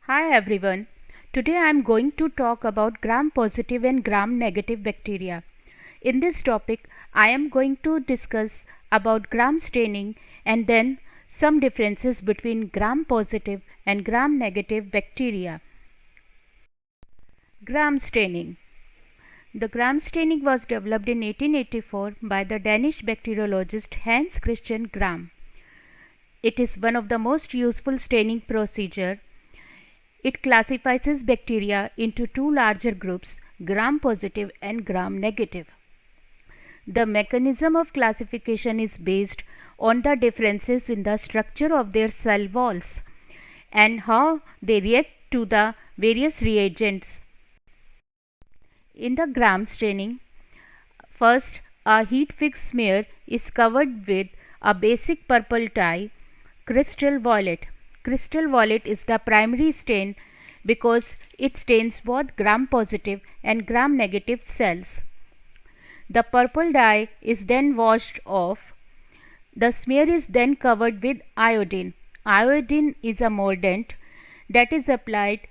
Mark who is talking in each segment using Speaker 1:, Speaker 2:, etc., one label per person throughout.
Speaker 1: Hi everyone. Today I am going to talk about gram-positive and gram-negative bacteria. In this topic, I am going to discuss about gram staining and then some differences between gram-positive and gram-negative bacteria. Gram staining. The gram staining was developed in 1884 by the Danish bacteriologist Hans Christian Gram. It is one of the most useful staining procedure. It classifies bacteria into two larger groups, gram-positive and gram-negative. The mechanism of classification is based on the differences in the structure of their cell walls and how they react to the various reagents. In the gram staining, first a heat-fixed smear is covered with a basic purple dye, crystal violet. Crystal violet is the primary stain because it stains both gram-positive and gram-negative cells. The purple dye is then washed off. The smear is then covered with iodine. Iodine is a mordant that is applied.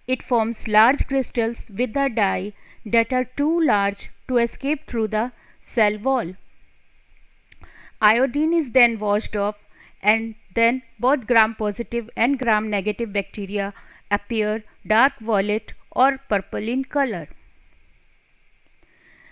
Speaker 1: It forms large crystals with the dye that are too large to escape through the cell wall. Iodine is then washed off, and then both gram-positive and gram-negative bacteria appear dark violet or purple in color.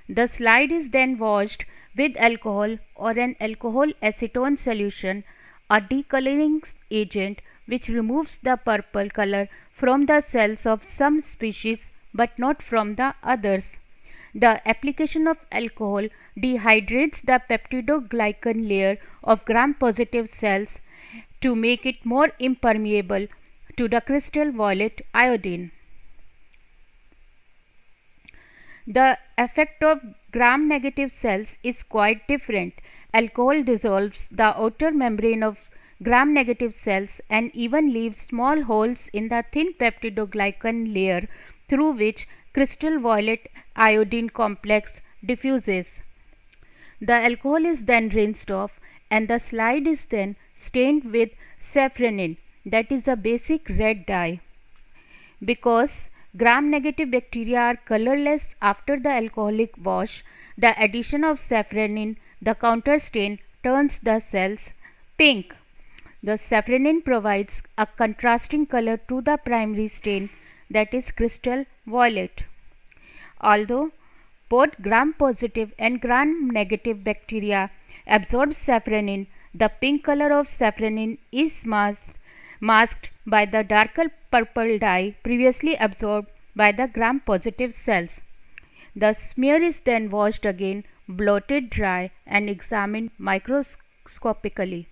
Speaker 1: The slide is then washed with alcohol or an alcohol acetone solution, a decoloring agent which removes the purple color from the cells of some species but not from the others. The application of alcohol dehydrates the peptidoglycan layer of gram-positive cells to make it more impermeable to the crystal violet iodine. The effect of gram-negative cells is quite different. Alcohol dissolves the outer membrane of gram-negative cells and even leaves small holes in the thin peptidoglycan layer through which crystal violet iodine complex diffuses. The alcohol is then rinsed off and the slide is then stained with safranin, that is a basic red dye. Because gram-negative bacteria are colorless after the alcoholic wash, the addition of safranin, the counter stain, turns the cells pink. The safranin provides a contrasting color to the primary stain, that is crystal violet. Although both gram-positive and gram-negative bacteria absorb safranin, the pink color of safranin is masked by the darker purple dye previously absorbed by the gram-positive cells. The smear is then washed again, blotted dry and examined microscopically.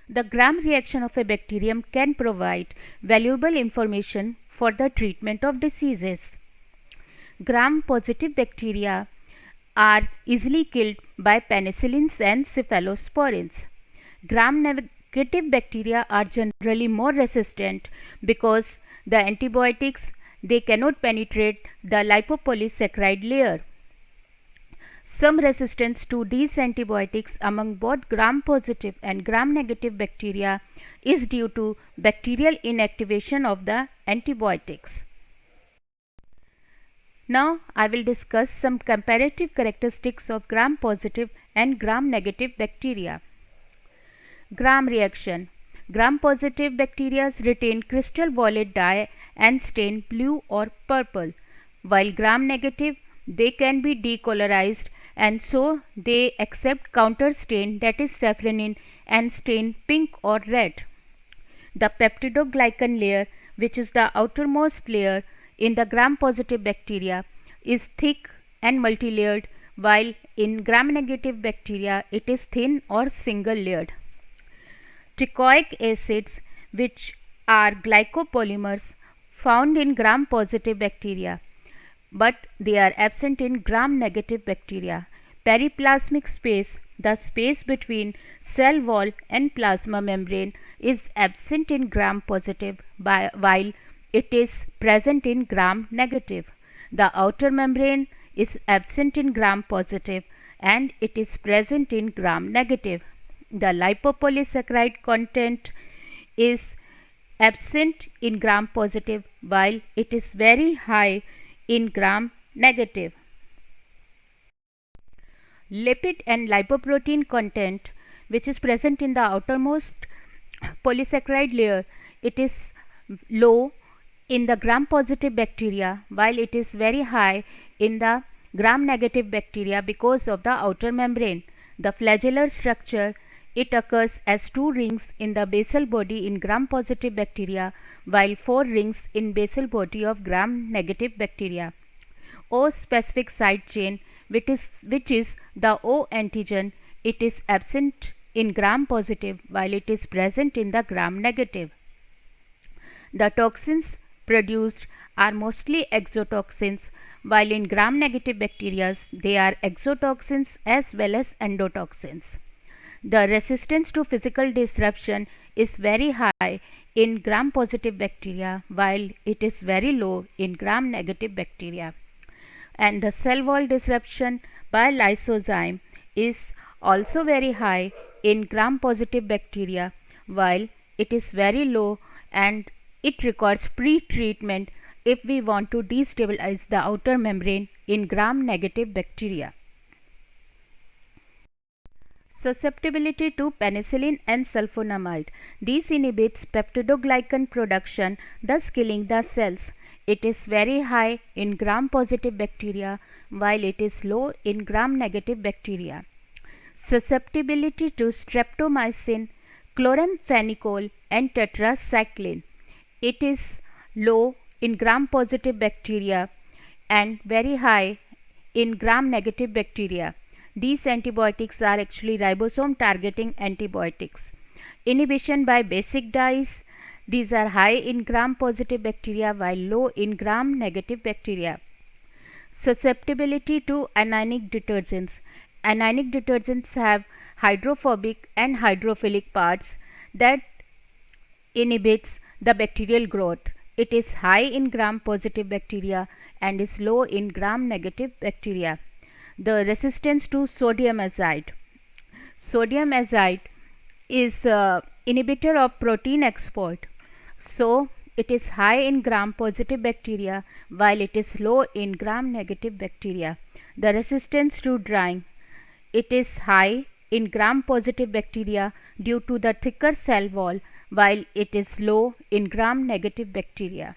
Speaker 1: The gram reaction of a bacterium can provide valuable information for the treatment of diseases. Gram-positive bacteria are easily killed by penicillins and cephalosporins. Gram-negative bacteria are generally more resistant because the antibiotics they cannot penetrate the lipopolysaccharide layer. Some resistance to these antibiotics among both gram-positive and gram-negative bacteria is due to bacterial inactivation of the antibiotics. Now I will discuss some comparative characteristics of gram-positive and gram-negative bacteria. Gram reaction. Gram-positive bacteria retain crystal violet dye and stain blue or purple, while gram-negative they can be decolorized and so they accept counter stain, that is safranin, and stain pink or red. The peptidoglycan layer, which is the outermost layer in the gram-positive bacteria, is thick and multilayered, while in gram-negative bacteria it is thin or single-layered. Teichoic acids, which are glycopolymers found in gram-positive bacteria, but they are absent in gram-negative bacteria. Periplasmic space, the space between cell wall and plasma membrane, is absent in gram-positive while it is present in gram-negative. The outer membrane is absent in gram-positive and it is present in gram-negative. The lipopolysaccharide content is absent in gram positive while it is very high in gram negative. Lipid and lipoprotein content, which is present in the outermost polysaccharide layer, it is low in the gram positive bacteria while it is very high in the gram negative bacteria because of the outer membrane. The flagellar structure, it occurs as 2 rings in the basal body in gram positive bacteria while 4 rings in basal body of gram negative bacteria. O specific side chain, which is the O antigen, it is absent in gram positive while it is present in the gram negative. The toxins produced are mostly exotoxins, while in gram negative bacteria they are exotoxins as well as endotoxins. The resistance to physical disruption is very high in gram positive bacteria while it is very low in gram negative bacteria. And the cell wall disruption by lysozyme is also very high in gram positive bacteria while it is very low, and it requires pre-treatment if we want to destabilize the outer membrane in gram negative bacteria. Susceptibility to penicillin and sulfonamide. These inhibits peptidoglycan production, thus killing the cells. It is very high in gram positive bacteria while it is low in gram negative bacteria. Susceptibility to streptomycin, chloramphenicol and tetracycline. It is low in gram positive bacteria and very high in gram negative bacteria. These antibiotics are actually ribosome targeting antibiotics. Inhibition by basic dyes, these are high in gram positive bacteria while low in gram negative bacteria. Susceptibility to anionic detergents. Anionic detergents have hydrophobic and hydrophilic parts that inhibits the bacterial growth. It is high in gram positive bacteria and is low in gram negative bacteria. The resistance to sodium azide. Sodium azide is inhibitor of protein export. So it is high in gram positive bacteria while it is low in gram negative bacteria. The resistance to drying. It is high in gram positive bacteria due to the thicker cell wall while it is low in gram negative bacteria.